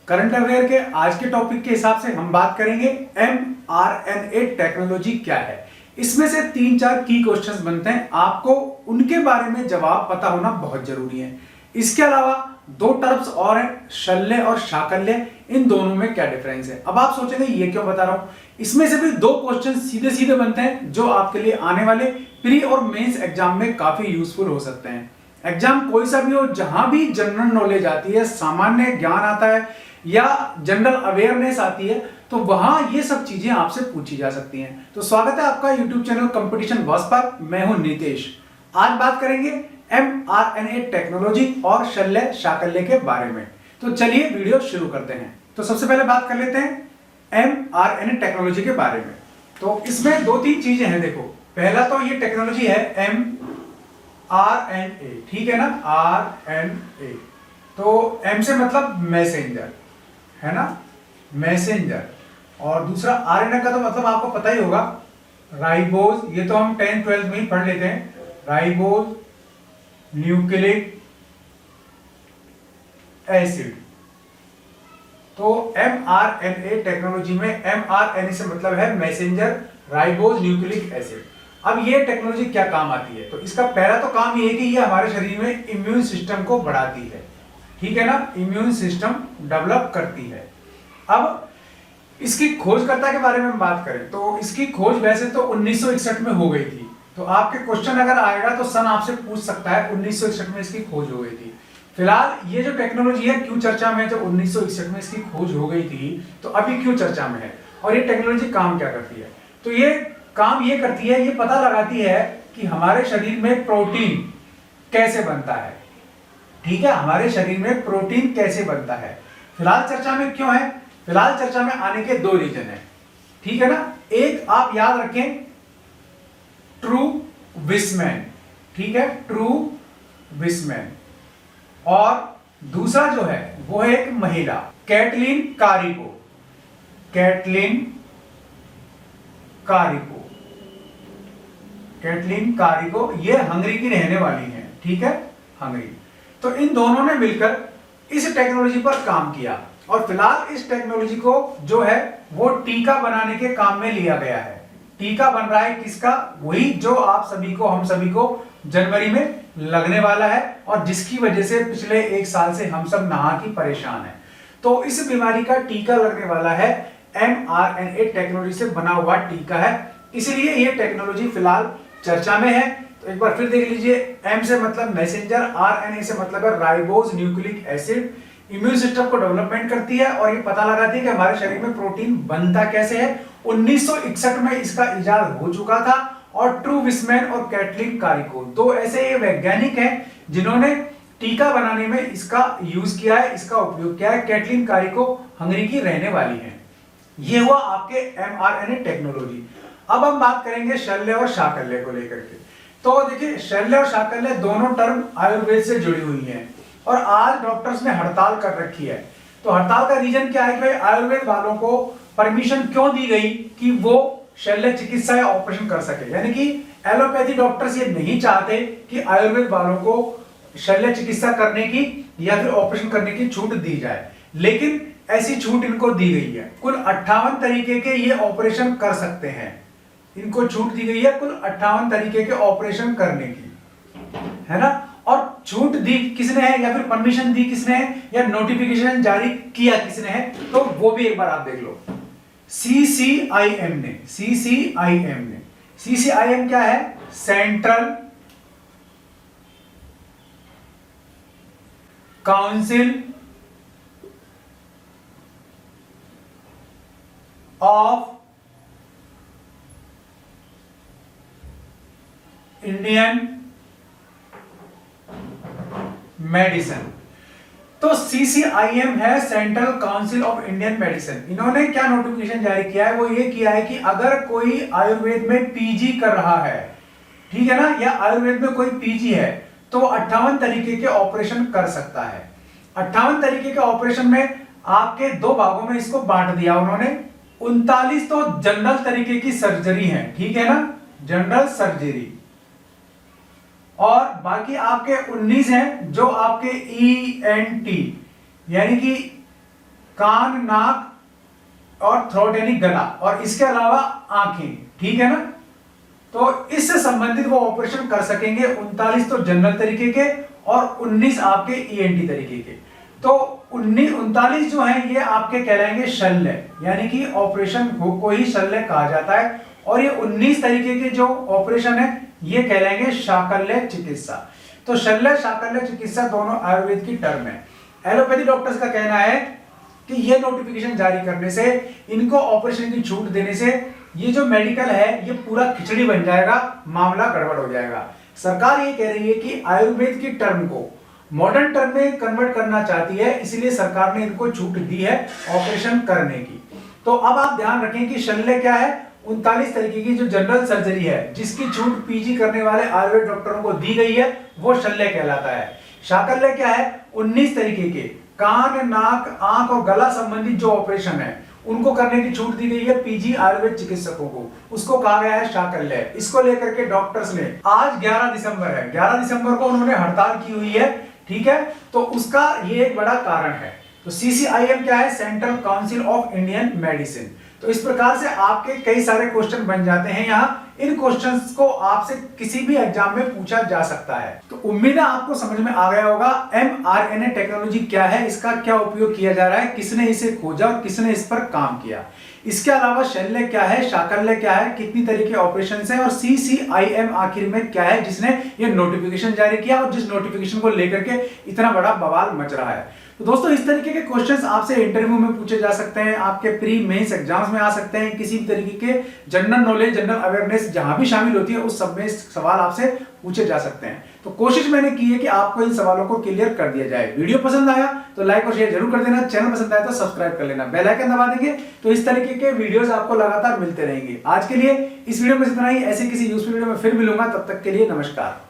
Current affair के आज के टॉपिक के हिसाब से हम बात करेंगे mRNA टेक्नोलॉजी क्या है। इसमें से 3-4 की क्वेश्चंस बनते हैं, आपको उनके बारे में जवाब पता होना बहुत जरूरी है। इसके अलावा 2 टर्म्स और हैं, शल्य और शाकल्य। इन दोनों में क्या डिफरेंस है। अब आप सोचेंगे ये क्यों बता रहा हूं। इसमें से भी 2 क्वेश्चन सीधे सीधे बनते हैं जो आपके लिए आने वाले प्री और मेंस एग्जाम में काफी यूजफुल हो सकते हैं। एग्जाम कोई सा भी हो, जहां भी जनरल नॉलेज आती है, सामान्य ज्ञान आता है या जनरल अवेयरनेस आती है, तो वहां ये सब चीजें आपसे पूछी जा सकती हैं। तो स्वागत है आपका यूट्यूब चैनल कंपटीशन बॉस पर। मैं हूं नितेश। आज बात करेंगे mRNA टेक्नोलॉजी और शल्य शाकल्य के बारे में। तो चलिए वीडियो शुरू करते हैं। तो सबसे पहले बात कर लेते हैं mRNA टेक्नोलॉजी के बारे में। तो इसमें 2-3 चीजें हैं। देखो, पहला तो ये टेक्नोलॉजी है mRNA, ठीक है ना, RNA। तो M से मतलब मैसेंजर है ना, मैसेंजर। और दूसरा RNA का तो मतलब आपको पता ही होगा, राइबोज। ये तो हम 10th-12th में ही पढ़ लेते हैं, राइबोज न्यूक्लिक एसिड। तो mRNA टेक्नोलॉजी में mRNA से मतलब है मैसेंजर राइबोज न्यूक्लिक एसिड। अब ये टेक्नोलॉजी क्या काम आती है। तो इसका पहला तो काम ये है कि ये हमारे शरीर में इम्यून सिस्टम को बढ़ाती है, ठीक है ना, इम्यून सिस्टम डेवलप करती है। अब इसकी खोजकर्ता के बारे में बात करें तो इसकी खोज वैसे तो 1961 में हो गई थी। तो आपके क्वेश्चन अगर आएगा तो सन आपसे पूछ सकता है 1961 में इसकी खोज हो गई थी। फिलहाल ये जो टेक्नोलॉजी है क्यों चर्चा में है। जब 1961 में इसकी खोज हो गई थी तो अभी क्यों चर्चा में है, और ये टेक्नोलॉजी काम क्या करती है। तो ये काम ये करती है, ये पता लगाती है कि हमारे शरीर में प्रोटीन कैसे बनता है, ठीक है, हमारे शरीर में प्रोटीन कैसे बनता है। फिलहाल चर्चा में क्यों है। फिलहाल चर्चा में आने के 2 रीजन है, ठीक है ना। एक आप याद रखें, ट्रू विस्मैन, ठीक है, ट्रू विस्मैन। और दूसरा जो है वो है एक महिला, Caitlin Kariko, Caitlin Kariko, Caitlin Kariko. ये हंगरी की रहने वाली है, ठीक है, हंगरी। तो इन दोनों ने मिलकर इस टेक्नोलॉजी पर काम किया और फिलहाल इस टेक्नोलॉजी को जो है वो टीका बनाने के काम में लिया गया है। टीका बन रहा है किसका, वही जो आप सभी को, हम सभी को जनवरी में लगने वाला है और जिसकी वजह से पिछले 1 साल से हम सब नहा की परेशान हैं। तो इस बीमारी का टीका लगने वाला है, mRNA टेक्नोलॉजी से बना हुआ टीका है, इसलिए ये टेक्नोलॉजी फिलहाल चर्चा में है। तो एक बार फिर देख लीजिए, M से मतलब मैसेंजर, RNA से मतलब है ribose nucleic acid. Immune system को डेवलपमेंट करती है और ये पता लगाती है कि हमारे शरीर में प्रोटीन बनता कैसे है। 1961 में इसका इजाद हो चुका था और ट्रू विस्मैन और कैटलिन कारिको 2 ऐसे ये वैज्ञानिक हैं जिन्होंने टीका बनाने में इसका यूज किया है, इसका उपयोग किया है। कैटलिन कारिको हंगरी की रहने वाली है। ये हुआ आपके mRNA टेक्नोलॉजी। अब हम बात करेंगे शल्य और शाकल्य को लेकर के। तो देखिए, शल्य और शाकल्य दोनों टर्म आयुर्वेद से जुड़ी हुई हैं और आज डॉक्टर्स ने हड़ताल कर रखी है। तो हड़ताल का रीजन क्या है कि भाई आयुर्वेद वालों को परमिशन क्यों दी गई कि वो शल्य चिकित्सा या ऑपरेशन कर सके। यानी कि एलोपैथी डॉक्टर्स ये नहीं चाहते कि आयुर्वेद वालों को शल्य चिकित्सा करने की या फिर ऑपरेशन करने की छूट दी जाए, लेकिन ऐसी छूट इनको दी गई है। कुल 58 तरीके के ये ऑपरेशन कर सकते हैं, इनको छूट दी गई है कुल 58 तरीके के ऑपरेशन करने की, है ना। और छूट दी किसने है या फिर परमिशन दी किसने है या नोटिफिकेशन जारी किया किसने है, तो वो भी एक बार आप देख लो, CCIM ने। CCIM ने, CCIM क्या है, central council of Indian medicine. तो CCIM है central council of Indian medicine. इन्होंने क्या नोटिफिकेशन जारी किया है, वो ये किया है कि अगर कोई आयुर्वेद में पीजी कर रहा है, ठीक है ना, या आयुर्वेद में कोई पीजी है, तो 58 तरीके के ऑपरेशन कर सकता है। 58 तरीके के ऑपरेशन में आपके 2 भागों में इसको बांट दिया उन्होंने। 39 तो जनरल तरीके की सर्जरी है, ठीक है ना, जनरल सर्जरी। और बाकी आपके 19 हैं जो आपके ENT यानी कि कान, नाक और थ्रोट यानी गला, और इसके अलावा आंखें, ठीक है ना। तो इससे संबंधित वो ऑपरेशन कर सकेंगे। 39 तो जनरल तरीके के और 19 आपके ईएनटी तरीके के। तो 39 जो है ये आपके कहलाएंगे शल्य, यानी कि ऑपरेशन को ही शल्य कहा जाता है, और ये 19 तरीके के जो ऑपरेशन है ये कहलाएंगे शाकल्य चिकित्सा। तो शल्य शाकल्य चिकित्सा दोनों आयुर्वेद की टर्म है। एलोपैथी डॉक्टर्स का कहना है कि ये नोटिफिकेशन जारी करने से, इनको ऑपरेशन की छूट देने से ये जो मेडिकल है ये पूरा खिचड़ी बन जाएगा, मामला गड़बड़ हो जाएगा। सरकार ये कह रही है कि आयुर्वेद की टर्म को मॉडर्न टर्म में कन्वर्ट करना चाहती है, इसलिए सरकार ने इनको छूट दी है ऑपरेशन करने की। तो अब आप ध्यान रखें कि शल्य क्या है, 39 तरीके की जो जनरल सर्जरी है जिसकी छूट पीजी करने वाले आयुर्वेद डॉक्टरों को दी गई है वो शल्य कहलाता है। शाकल्य क्या है, 19 तरीके के कान, नाक, आंख और गला संबंधित जो ऑपरेशन है उनको करने की छूट दी गई है पीजी आयुर्वेद चिकित्सकों को, उसको कहा गया है शाकल्य। इसको लेकर के डॉक्टर्स ने आज 11 दिसंबर है, 11 दिसंबर को उन्होंने हड़ताल की हुई है, ठीक है। तो उसका ये एक बड़ा कारण है। तो CCIM क्या है, central council of Indian medicine. तो इस प्रकार से आपके कई सारे क्वेश्चन बन जाते हैं यहाँ। इन क्वेश्चंस को आपसे किसी भी एग्जाम में पूछा जा सकता है। तो उम्मीद है आपको समझ में आ गया होगा mRNA टेक्नोलॉजी क्या है, इसका क्या उपयोग किया जा रहा है, किसने इसे खोजा और किसने इस पर काम किया। इसके अलावा शल्य क्या है, शाकल्य क्या है, कितनी तरह के ऑपरेशन है, और CCIM आखिर में क्या है जिसने ये नोटिफिकेशन जारी किया और जिस नोटिफिकेशन को लेकर के इतना बड़ा बवाल मच रहा है। तो दोस्तों इस तरीके के क्वेश्चंस आपसे इंटरव्यू में पूछे जा सकते हैं, आपके प्री मेंस एग्जाम्स में आ सकते हैं, किसी भी तरीके के जनरल नॉलेज, जनरल अवेयरनेस जहां भी शामिल होती है उस सब में सवाल आपसे पूछे जा सकते हैं। तो कोशिश मैंने की है कि आपको इन सवालों को क्लियर कर दिया जाए। वीडियो पसंद आया तो लाइक और शेयर जरूर कर देना, चैनल पसंद आया तो सब्सक्राइब कर लेना, बेल आइकन दबा देंगे तो इस तरीके के वीडियोस आपको लगातार मिलते रहेंगे। आज के लिए इस वीडियो में इतना ही, ऐसे किसी यूजफुल वीडियो में फिर मिलूंगा, तब तक के लिए नमस्कार।